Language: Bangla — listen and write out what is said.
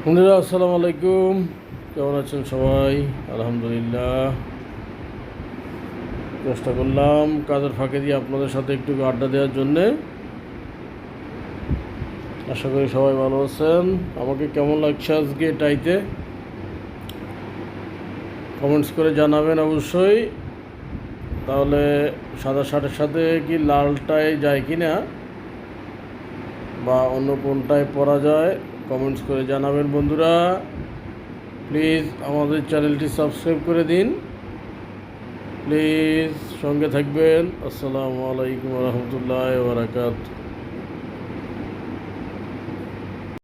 বন্ধুরা আসসালামু আলাইকুম, কেমন আছেন সবাই? আলহামদুলিল্লাহ। চেষ্টা করলাম কাজের ফাঁকে দিয়ে আপনাদের সাথে একটু আড্ডা দেওয়ার জন্যে। আশা করি সবাই ভালো আছেন। আমাকে কেমন লাগছে আজকে এটাইতে কমেন্টস করে জানাবেন অবশ্যই। তাহলে সাদা শার্টের সাথে কি লালটাই যায় কি না, বা অন্য কোনটায় পরা যায়, কমেন্টস করে জানাবেন বন্ধুরা। প্লিজ আমাদের চ্যানেলটি সাবস্ক্রাইব করে দিন, প্লিজ সঙ্গে থাকবেন। আসসালামু আলাইকুম রহমতুল্লাহ বারাকাতুহু।